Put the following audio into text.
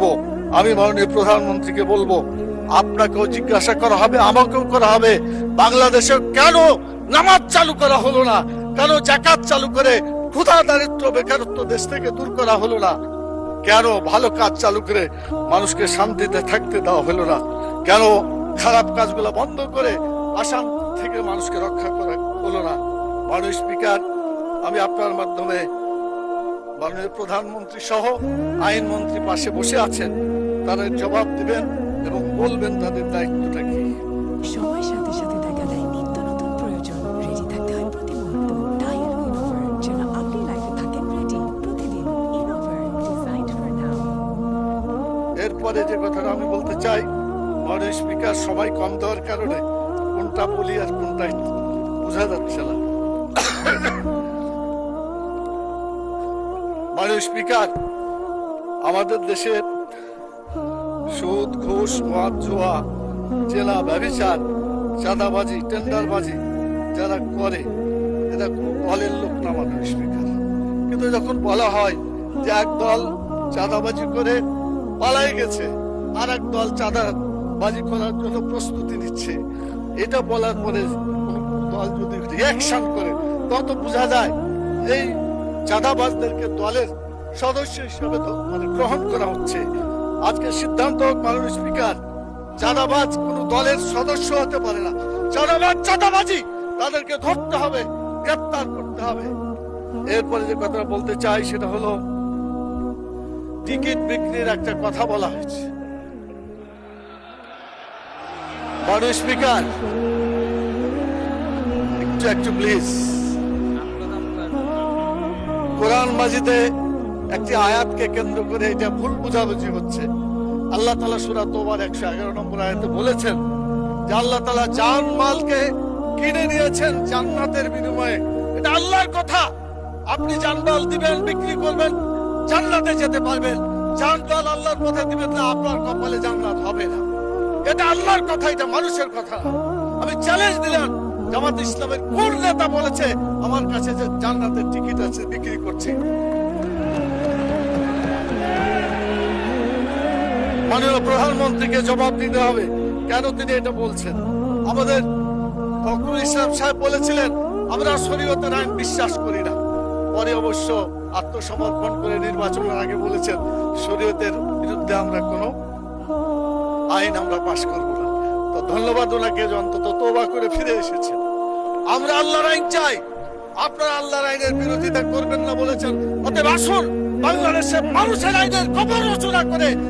করব, আমি মাননীয় প্রধানমন্ত্রীকে বলবো, আপনাকেও জিজ্ঞাসা করা হবে, আমাকেও করা হবে, বাংলাদেশে কেন নামাজ চালু করা হলো না, কেন যাকাত চালু করে ক্ষুধা দারিদ্র বেকারত্ব দেশ থেকে দূর করা হলো না, কেন ভালো কাজ চালু করে মানুষকে শান্তিতে থাকতে দেওয়া হলো না, কেন খারাপ কাজগুলো বন্ধ করে অশান্তি থেকে মানুষকে রক্ষা করা হলো না। মাননীয় স্পিকার, আমি আপনার মাধ্যমে মাননীয় প্রধানমন্ত্রী সহ আইনমন্ত্রী পাশে বসে আছেন, তারা জবাব দিবেন এবং বলবেন তাদের দায়িত্বটা কি। সময়ের সাথে সাথে দেখা দেয় নিত্য নতুন প্রয়োজন, রেডি থাকতে হয় প্রতি মুহূর্ত। ডায়াল ইনোভার, যেন আপনি লাইফে থাকেন রেডি প্রতিদিন। Innova, designed for now. এরপরে যে কথাটা আমি বলতে চাই, মাননীয় স্পিকার, সময় কম দেওয়ার কারণে কোনটা বলি আর কোনটা বোঝা যাচ্ছে না। মাননীয় স্পিকার, আমাদের দেশে সুদ, ঘুষ, মদ, জুয়া, জেলা ব্যভিচার, চাঁদাবাজি, টেন্ডারবাজি যারা করে, এরা কোনো দলের লোক না মাননীয় স্পিকার। কিন্তু যখন বলা হয় যে এক দল চাঁদাবাজি করে পালাই গেছে, আর এক দল চাঁদাবাজি করার জন্য প্রস্তুতি নিচ্ছে, এটা বলার পরে কোন দল যদি রিয়াকশন করে, তত বোঝা যায় এই চাঁদাবাজদেরকে দলের সদস্য হিসেবে মানে গ্রহণ করা হচ্ছে। আজকে সিদ্ধান্ত হোক মাননীয় স্পিকার, চাঁদাবাজ কোন দলের সদস্য হতে পারে না। চাঁদাবাজ চাঁদাবাজি, তাদেরকে ধরতে হবে, গ্রেপ্তার করতে হবে। এরপরে যে কথা বলতে চাই সেটা হলো টিকিট বিক্রির একটা কথা বলা হয়েছে। মাননীয় স্পিকার, একটু প্লিজ। কোরআন মাজিদে একটি আয়াতকে কেন্দ্র করে এটা ভুল বুঝাবুঝি হচ্ছে। আল্লাহ তাআলা সূরা তওবার 111 নম্বর আয়াতে বলেছেন যে আল্লাহ তাআলা জান মালকে কিনে নিয়েছেন জান্নাতের বিনিময়ে। এটা আল্লাহর কথা। আপনি জানমাল দিবেন, বিক্রি করবেন, জান্নাতে যেতে পারবেন। জানমাল আল্লাহর পথে দিবেন না, আপনার কপালে জান্নাত হবে না। এটা আল্লাহর কথা, এটা মানুষের কথা। আমি চ্যালেঞ্জ দিলাম, জামাত ইসলামের কোন নেতা বলেছে আমার কাছে যে জান্নাতের টিকিট আছে, বিক্রি করছে? মাননীয় প্রধানমন্ত্রীকে জবাব দিতে হবে কেন তিনি এটা বলছেন। আমাদের ফখরুল ইসলাম সাহেব বলেছিলেন আমরা শরীয়তের আইন বিশ্বাস করি না, পরে অবশ্য আত্মসমর্পণ করে নির্বাচনের আগে বলেছেন শরীয়তের বিরুদ্ধে আমরা কোনো আইন আমরা পাশ করব না। তো ধন্যবাদ ওনাকে, অন্তত তওবা করে ফিরে এসেছেন। আমরা আল্লাহর আইন চাই, আপনারা আল্লাহর আইনের বিরোধিতা করবেন না বলেছেন। অতএব আসুন বাংলাদেশের মানুষের আইনের কবর রচনা করে